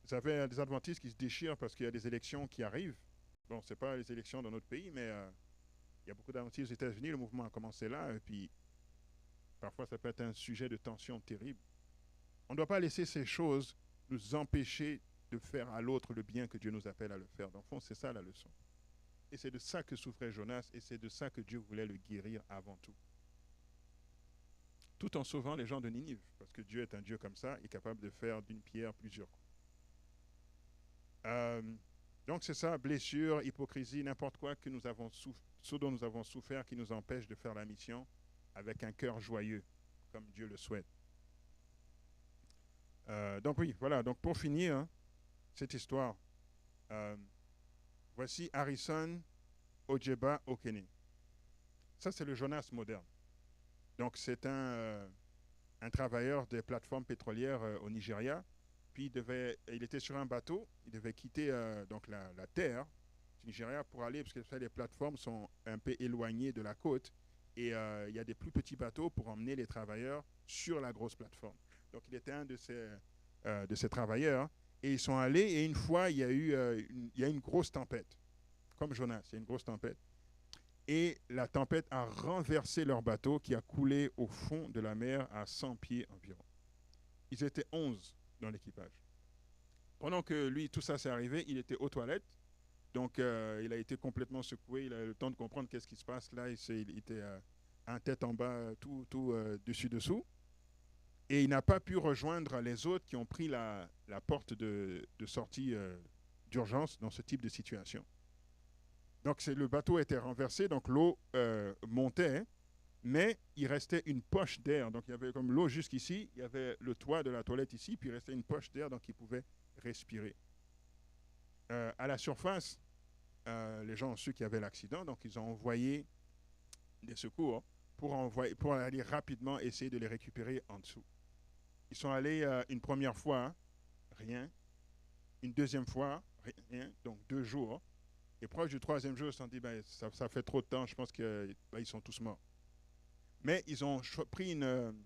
Vous avez des adventistes qui se déchirent parce qu'il y a des élections qui arrivent. Bon, ce n'est pas les élections dans notre pays, mais il y a beaucoup d'adventistes aux États-Unis. Le mouvement a commencé là, et puis parfois ça peut être un sujet de tension terrible. On ne doit pas laisser ces choses nous empêcher de faire à l'autre le bien que Dieu nous appelle à le faire. Dans le fond, c'est ça la leçon. Et c'est de ça que souffrait Jonas, et c'est de ça que Dieu voulait le guérir avant tout. Tout en sauvant les gens de Ninive, parce que Dieu est un Dieu comme ça, et capable de faire d'une pierre plusieurs coups. Donc c'est ça, blessure, hypocrisie, n'importe quoi que nous avons ce dont nous avons souffert qui nous empêche de faire la mission avec un cœur joyeux, comme Dieu le souhaite. Donc oui, voilà, donc pour finir hein, cette histoire, voici Harrison Ojeba Okene. Ça c'est le Jonas moderne. Donc c'est un travailleur des plateformes pétrolières au Nigeria. Puis il était sur un bateau, il devait quitter donc la terre du Nigeria pour aller, parce que les plateformes sont un peu éloignées de la côte, et il y a des plus petits bateaux pour emmener les travailleurs sur la grosse plateforme. Donc il était un de ces travailleurs, et ils sont allés, et une fois, il y a une grosse tempête, comme Jonas, il y a une grosse tempête. Et la tempête a renversé leur bateau qui a coulé au fond de la mer à 100 pieds environ. Ils étaient 11 dans l'équipage. Pendant que lui, tout ça s'est arrivé, il était aux toilettes. Donc, il a été complètement secoué. Il a eu le temps de comprendre qu'est-ce qui se passe. Là, il était en tête en bas, tout dessus-dessous. Et il n'a pas pu rejoindre les autres qui ont pris la porte de sortie d'urgence dans ce type de situation. Donc, le bateau était renversé, donc l'eau montait, mais il restait une poche d'air. Donc, il y avait comme l'eau jusqu'ici, il y avait le toit de la toilette ici, puis il restait une poche d'air, donc il pouvait respirer. À la surface, les gens ont su qu'il y avait l'accident, donc ils ont envoyé des secours pour aller rapidement essayer de les récupérer en dessous. Ils sont allés une première fois, rien. Une deuxième fois, rien. Donc 2 jours. Et proche du 3e jour, ils se sont dit, ben, ça fait trop de temps, je pense qu'ils sont tous morts. Mais ils ont pris une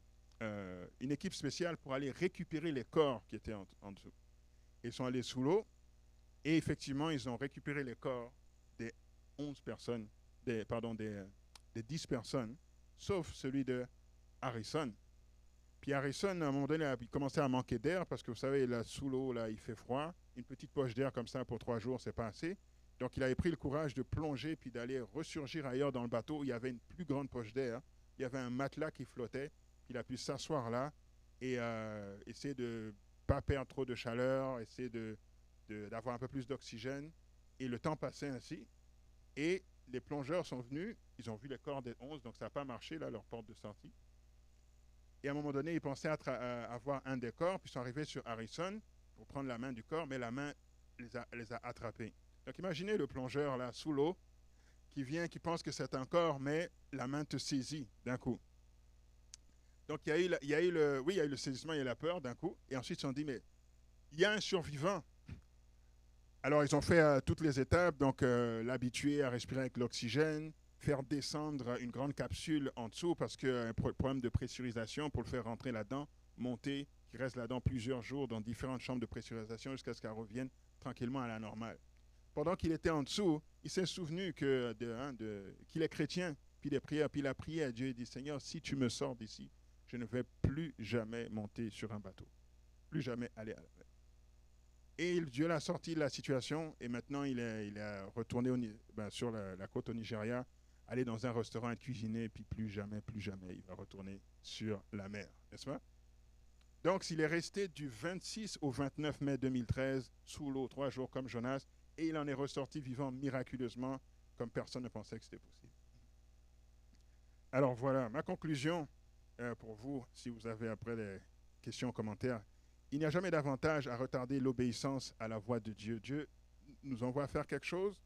équipe spéciale pour aller récupérer les corps qui étaient en dessous. Ils sont allés sous l'eau et effectivement, ils ont récupéré les corps des 11 personnes, des des 10 personnes, sauf celui de Harrison. Puis Harrison, à un moment donné, il commençait à manquer d'air parce que vous savez, là, sous l'eau, là, il fait froid. Une petite poche d'air comme ça pour 3 jours, c'est pas assez. Donc il avait pris le courage de plonger puis d'aller ressurgir ailleurs dans le bateau où il y avait une plus grande poche d'air. Il y avait un matelas qui flottait. Il a pu s'asseoir là et essayer de pas perdre trop de chaleur, essayer d'avoir un peu plus d'oxygène. Et le temps passait ainsi. Et les plongeurs sont venus, ils ont vu les corps des 11, donc ça n'a pas marché, là, leur porte de sortie. Et à un moment donné, ils pensaient avoir un des corps, puis ils sont arrivés sur Harrison pour prendre la main du corps, mais la main les a attrapés. Donc imaginez le plongeur là, sous l'eau, qui vient, qui pense que c'est un corps, mais la main te saisit d'un coup. Donc il y a eu le saisissement, il y a eu la peur d'un coup, et ensuite ils se sont dit, mais il y a un survivant. Alors ils ont fait toutes les étapes, donc l'habituer à respirer avec l'oxygène, faire descendre une grande capsule en dessous parce qu'il y a un problème de pressurisation pour le faire rentrer là-dedans, monter, qu'il reste là-dedans plusieurs jours dans différentes chambres de pressurisation jusqu'à ce qu'elle revienne tranquillement à la normale. Pendant qu'il était en dessous, il s'est souvenu qu'il est chrétien, puis il a prié à Dieu et dit, Seigneur, si tu me sors d'ici, je ne vais plus jamais monter sur un bateau, plus jamais aller à la mer. Et Dieu l'a sorti de la situation et maintenant il est retourné sur la côte au Nigeria, aller dans un restaurant et cuisiner, puis plus jamais, il va retourner sur la mer, n'est-ce pas? Donc il est resté du 26 au 29 mai 2013 sous l'eau 3 jours comme Jonas et il en est ressorti vivant miraculeusement comme personne ne pensait que c'était possible. Alors voilà, ma conclusion pour vous, si vous avez après des questions, commentaires. Il n'y a jamais d'avantage à retarder l'obéissance à la voix de Dieu. Dieu nous envoie faire quelque chose,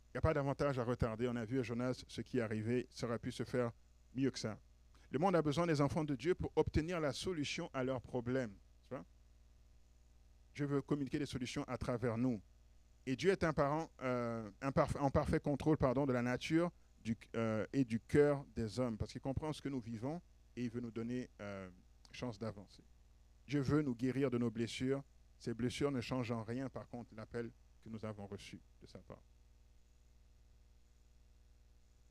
il n'y a pas d'avantage à retarder. On a vu à Jonas ce qui est arrivé, ça aurait pu se faire mieux que ça. Le monde a besoin des enfants de Dieu pour obtenir la solution à leurs problèmes. Dieu veut communiquer des solutions à travers nous. Et Dieu est un parent en parfait contrôle de la nature et du cœur des hommes, parce qu'il comprend ce que nous vivons et il veut nous donner chance d'avancer. Dieu veut nous guérir de nos blessures. Ces blessures ne changent en rien, par contre, l'appel que nous avons reçu de sa part.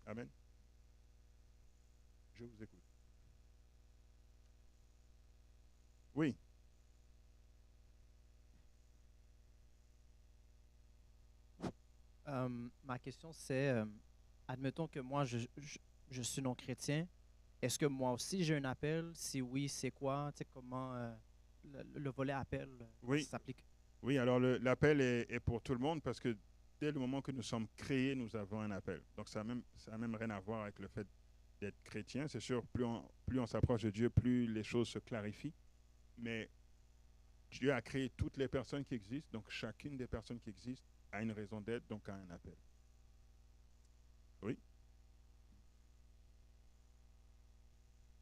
Amen. Je vous écoute. Oui. Ma question, c'est, admettons que moi, je suis non-chrétien. Est-ce que moi aussi j'ai un appel? Si oui, c'est quoi? Tu sais, comment le volet appel Oui. s'applique? Oui, alors l'appel est pour tout le monde parce que dès le moment que nous sommes créés, nous avons un appel. Donc ça n'a même rien à voir avec le fait d'être chrétien. C'est sûr, plus on s'approche de Dieu, plus les choses se clarifient. Mais Dieu a créé toutes les personnes qui existent, donc chacune des personnes qui existent a une raison d'être, donc a un appel. Oui.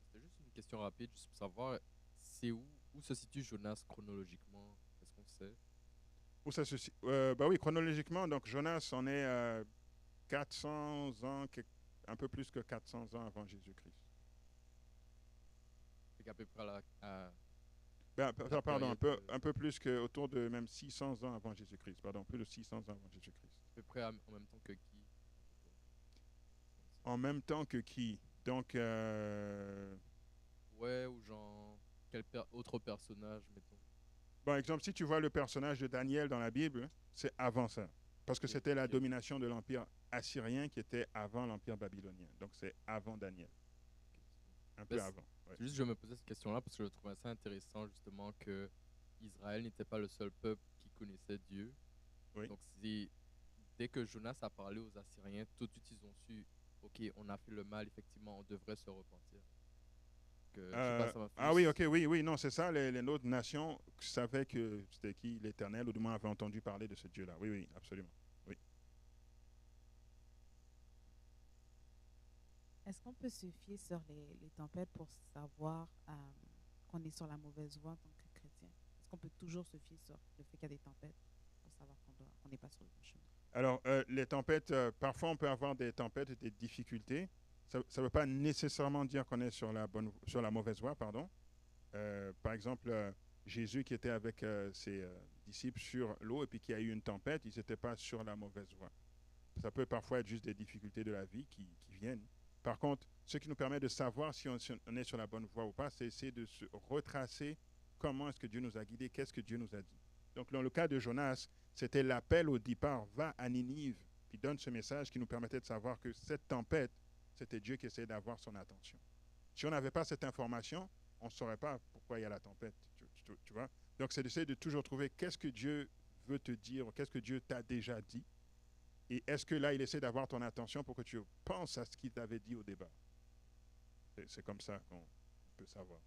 C'était juste une question rapide, juste pour savoir, c'est où se situe Jonas chronologiquement? Est-ce qu'on sait? Où ça se bah oui, chronologiquement, donc Jonas en est 400 ans, un peu plus que 400 ans avant Jésus-Christ. C'est qu'à peu près Pardon, période de- un peu plus que autour de même 600 ans avant Jésus-Christ. Pardon, plus de 600 ans avant Jésus-Christ. à peu près en même temps que qui? En même temps que qui? Donc, Ouais, ou genre, autre personnage, mettons. par exemple, si tu vois le personnage de Daniel dans la Bible, c'est avant ça. Parce que Ok, c'était la ok. domination de l'Empire assyrien qui était avant l'Empire babylonien. Donc, c'est avant Daniel. Un peu Ben, avant. Ouais. c'est juste, je me posais cette question-là parce que je trouvais ça intéressant, justement, que Israël n'était pas le seul peuple qui connaissait Dieu. Oui. Donc, dès que Jonas a parlé aux Assyriens, tout de suite, ils ont su, OK, on a fait le mal, effectivement, on devrait se repentir. Je sais pas, ça m'a fait Ah oui, juste. ok, oui, non, c'est ça. Les autres nations savaient que c'était qui l'Éternel, ou du moins avaient entendu parler de ce Dieu-là. Oui, oui, absolument. Oui. Est-ce qu'on peut se fier sur les tempêtes pour savoir qu'on est sur la mauvaise voie en tant que chrétien? Est-ce qu'on peut toujours se fier sur le fait qu'il y a des tempêtes pour savoir qu'on n'est pas sur le bon chemin? Alors, les tempêtes, parfois on peut avoir des tempêtes et des difficultés. Ça ne veut pas nécessairement dire qu'on est sur la mauvaise voie, pardon. Par exemple, Jésus qui était avec ses disciples sur l'eau et puis qui a eu une tempête, ils n'étaient pas sur la mauvaise voie. Ça peut parfois être juste des difficultés de la vie qui viennent. Par contre, ce qui nous permet de savoir si on est sur la bonne voie ou pas, c'est essayer de se retracer comment est-ce que Dieu nous a guidés, qu'est-ce que Dieu nous a dit. Donc, dans le cas de Jonas, c'était l'appel au départ, va à Ninive, puis donne ce message qui nous permettait de savoir que cette tempête, c'était Dieu qui essayait d'avoir son attention. Si on n'avait pas cette information, on ne saurait pas pourquoi il y a la tempête, tu vois. Donc, c'est d'essayer de toujours trouver qu'est-ce que Dieu veut te dire, qu'est-ce que Dieu t'a déjà dit, et est-ce que là, il essaie d'avoir ton attention pour que tu penses à ce qu'il t'avait dit au départ. C'est comme ça qu'on peut savoir.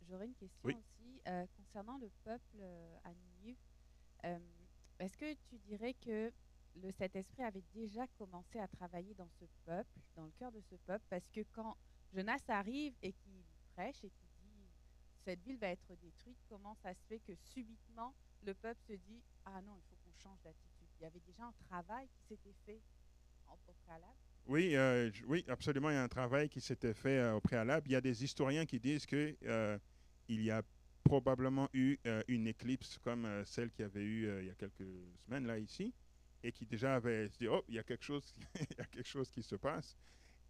J'aurais une question Oui. aussi concernant le peuple à Ninive. Euh, Est-ce que tu dirais que le Saint-Esprit avait déjà commencé à travailler dans ce peuple, dans le cœur de ce peuple? Parce que quand Jonas arrive et qu'il prêche et qu'il dit cette ville va être détruite, comment ça se fait que subitement le peuple se dit ah non, il faut qu'on change d'attitude? Il y avait déjà un travail qui s'était fait au préalable? Oui, oui, absolument, il y a un travail qui s'était fait au préalable. Il y a des historiens qui disent que il y a probablement eu une éclipse comme celle qu'il y avait eu il y a quelques semaines là ici, et qui déjà avait dit oh, il y a quelque chose, il y a quelque chose qui se passe.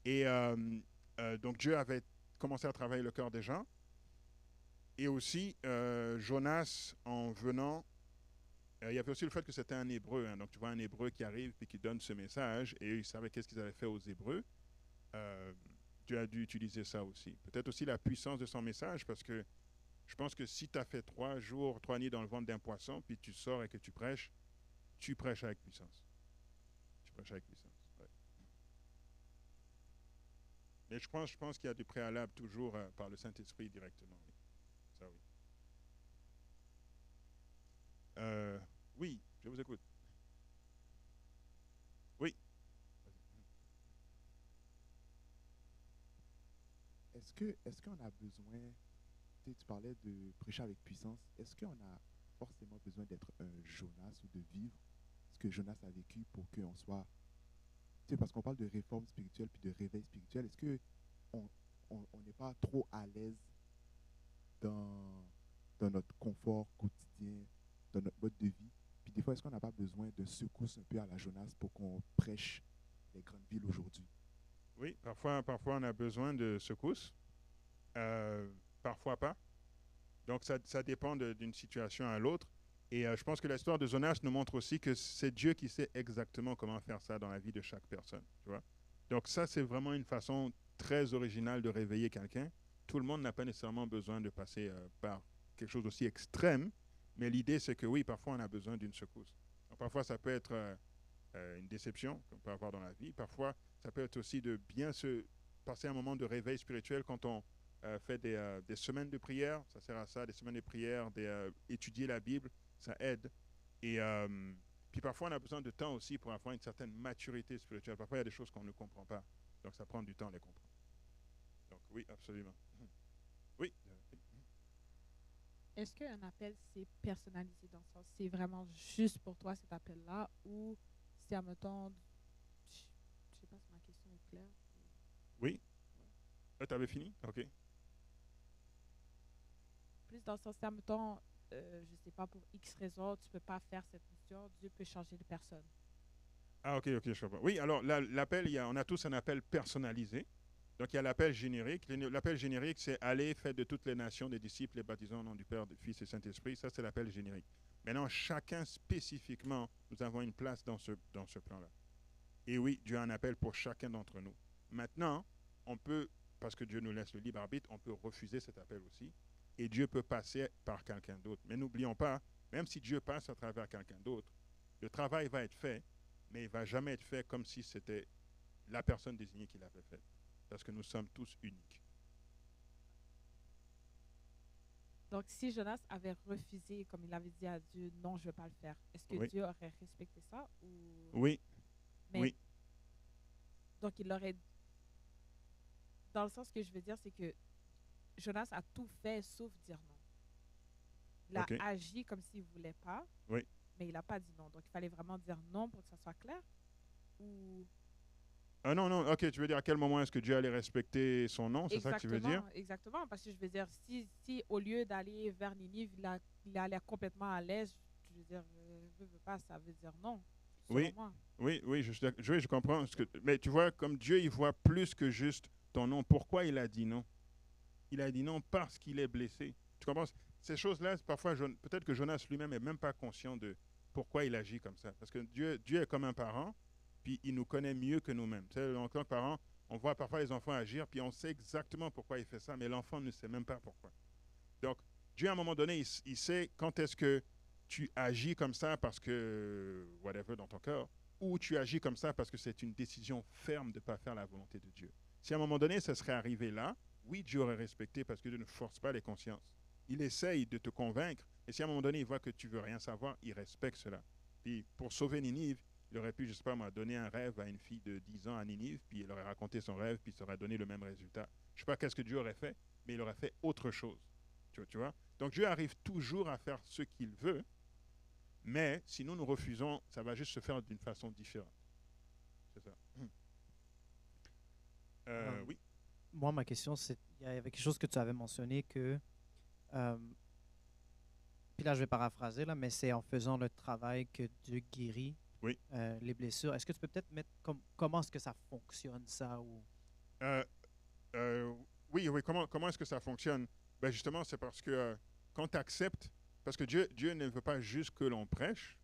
Et donc Dieu avait commencé à travailler le cœur des gens. Et aussi Jonas, en venant, il y avait aussi le fait que c'était un hébreu. Hein. Donc tu vois un hébreu qui arrive et qui donne ce message, et ils savaient qu'est-ce qu'ils avaient fait aux hébreux. Dieu a dû utiliser ça aussi. Peut-être aussi la puissance de son message, parce que je pense que si tu as fait 3 jours, 3 nuits dans le ventre d'un poisson, puis tu sors et que tu prêches avec puissance. Tu prêches avec puissance. Ouais. Mais je pense qu'il y a du préalable toujours par le Saint-Esprit directement. Oui. Ça, oui. Oui, je vous écoute. Oui. Est-ce qu'on a besoin, tu parlais de prêcher avec puissance, est-ce qu'on a forcément besoin d'être un Jonas ou de vivre ce que Jonas a vécu pour qu'on soit, parce qu'on parle de réforme spirituelle puis de réveil spirituel, est-ce que on n'est pas trop à l'aise dans notre confort quotidien, dans notre mode de vie, puis des fois, est-ce qu'on n'a pas besoin de secousse un peu à la Jonas pour qu'on prêche les grandes villes aujourd'hui? Oui, parfois on a besoin de secousses, parfois pas. Donc ça dépend d'une situation à l'autre. Et je pense que l'histoire de Jonas nous montre aussi que c'est Dieu qui sait exactement comment faire ça dans la vie de chaque personne. Tu vois? Donc ça, c'est vraiment une façon très originale de réveiller quelqu'un. Tout le monde n'a pas nécessairement besoin de passer par quelque chose d'aussi extrême, mais l'idée, c'est que oui, parfois on a besoin d'une secousse. Donc, parfois, ça peut être une déception qu'on peut avoir dans la vie. Parfois, ça peut être aussi de bien se passer un moment de réveil spirituel quand on fait des semaines de prière. Ça sert à ça, des semaines de prière, étudier la Bible, ça aide. Et puis parfois, on a besoin de temps aussi pour avoir une certaine maturité spirituelle. Parfois, il y a des choses qu'on ne comprend pas. Donc, ça prend du temps à les comprendre. Donc, oui, absolument. Oui. Est-ce qu'un appel, c'est personnalisé dans le sens, c'est vraiment juste pour toi cet appel-là, ou c'est, admettons, je sais pas si ma question est claire. Oui. Tu avais fini? OK. Plus dans le sens, c'est, admettons, je sais pas, pour X raison, tu peux pas faire cette mission, Dieu peut changer de personne. Ah, OK, je comprends. Oui, alors l'appel, on a tous un appel personnalisé. Donc, il y a l'appel générique. L'appel générique, c'est aller, faites de toutes les nations des disciples, les baptisons au nom du Père, du Fils et Saint-Esprit. Ça, c'est l'appel générique. Maintenant, chacun spécifiquement, nous avons une place dans ce plan-là. Et oui, Dieu a un appel pour chacun d'entre nous. Maintenant, on peut, parce que Dieu nous laisse le libre arbitre, on peut refuser cet appel aussi. Et Dieu peut passer par quelqu'un d'autre. Mais n'oublions pas, même si Dieu passe à travers quelqu'un d'autre, le travail va être fait, mais il ne va jamais être fait comme si c'était la personne désignée qui l'avait fait. Parce que nous sommes tous uniques. Donc, si Jonas avait refusé, comme il avait dit à Dieu, non, je ne vais pas le faire, est-ce que Oui. Dieu aurait respecté ça ou... Oui. Mais, oui. Donc, il aurait... Dans le sens que je veux dire, c'est que Jonas a tout fait sauf dire non. Il a OK. agi comme s'il ne voulait pas, Oui. mais il n'a pas dit non. Donc, il fallait vraiment dire non pour que ça soit clair. Ou... Ah non, OK, tu veux dire à quel moment est-ce que Dieu allait respecter son nom, c'est ça que tu veux dire? Exactement, parce que je veux dire, si au lieu d'aller vers Ninive, il a l'air complètement à l'aise, je veux dire, veut pas, ça veut dire non. selon Oui. moi. Oui, je comprends. Mais tu vois, comme Dieu, il voit plus que juste ton nom. Pourquoi il a dit non? Il a dit non parce qu'il est blessé. Tu comprends? Ces choses-là, parfois, peut-être que Jonas lui-même n'est même pas conscient de pourquoi il agit comme ça. Parce que Dieu est comme un parent, puis il nous connaît mieux que nous-mêmes. Tu sais, en tant que parent, on voit parfois les enfants agir, puis on sait exactement pourquoi il fait ça, mais l'enfant ne sait même pas pourquoi. Donc, Dieu, à un moment donné, il sait quand est-ce que tu agis comme ça parce que, whatever, dans ton cœur, ou tu agis comme ça parce que c'est une décision ferme de ne pas faire la volonté de Dieu. Si à un moment donné, ça serait arrivé là, oui, Dieu aurait respecté parce que Dieu ne force pas les consciences. Il essaye de te convaincre, et si à un moment donné, il voit que tu veux rien savoir, il respecte cela. Puis, pour sauver Ninive, il aurait pu, je sais pas moi, donner un rêve à une fille de 10 ans à Ninive, puis il aurait raconté son rêve, puis ça aurait donné le même résultat. Je sais pas qu'est-ce que Dieu aurait fait, mais il aurait fait autre chose. Tu vois? Donc Dieu arrive toujours à faire ce qu'il veut, mais si nous refusons, ça va juste se faire d'une façon différente. C'est ça. Oui. Moi, ma question, c'est, il y avait quelque chose que tu avais mentionné que, euh, puis là, je vais paraphraser, là, mais c'est en faisant le travail que Dieu guérit Oui. les blessures. Est-ce que tu peux peut-être mettre comment est-ce que ça fonctionne, ça, ou... Euh, euh, oui, comment est-ce que ça fonctionne? Ben justement, c'est parce que quand tu acceptes, parce que Dieu ne veut pas juste que l'on prêche,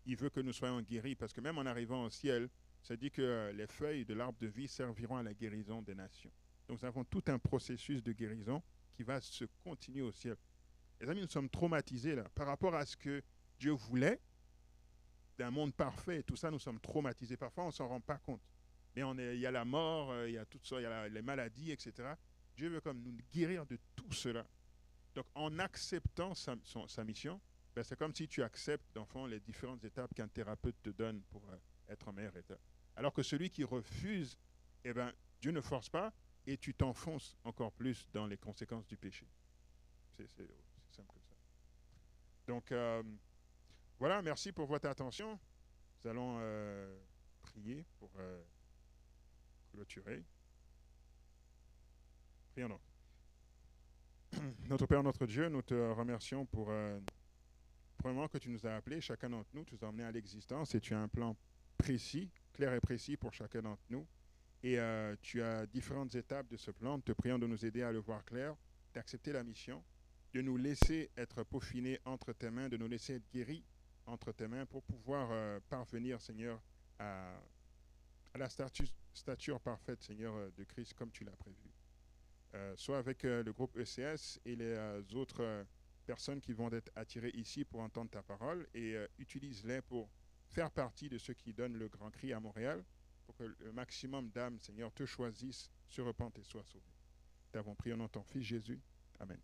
il veut que nous soyons guéris, parce que même en arrivant au ciel, ça dit que les feuilles de l'arbre de vie serviront à la guérison des nations. Donc nous avons tout un processus de guérison qui va se continuer au ciel. Les amis, nous sommes traumatisés là. Par rapport à ce que Dieu voulait, d'un monde parfait et tout ça, nous sommes traumatisés. Parfois, on ne s'en rend pas compte. Mais il y a la mort, il y a tout ça, il y a les maladies, etc. Dieu veut comme nous guérir de tout cela. Donc, en acceptant sa mission, ben, c'est comme si tu acceptes, dans le fond, les différentes étapes qu'un thérapeute te donne pour être en meilleur état. Alors que celui qui refuse, eh ben, Dieu ne force pas et tu t'enfonces encore plus dans les conséquences du péché. C'est simple comme ça. Donc, voilà, merci pour votre attention. Nous allons prier pour clôturer. Prions donc. Notre Père, notre Dieu, nous te remercions pour premièrement que tu nous as appelés, chacun d'entre nous, tu nous as emmenés à l'existence et tu as un plan précis, clair et précis pour chacun d'entre nous. Et tu as différentes étapes de ce plan. Nous te prions de nous aider à le voir clair, d'accepter la mission, de nous laisser être peaufinés entre tes mains, de nous laisser être guéris entre tes mains pour pouvoir parvenir, Seigneur, à la stature parfaite, Seigneur, de Christ comme tu l'as prévu. Soit avec le groupe ECS et les autres personnes qui vont être attirées ici pour entendre ta parole et utilise-les pour faire partie de ceux qui donnent le grand cri à Montréal pour que le maximum d'âmes, Seigneur, te choisissent, se repentent et soient sauvés. Nous t'avons prié au nom de ton Fils Jésus. Amen.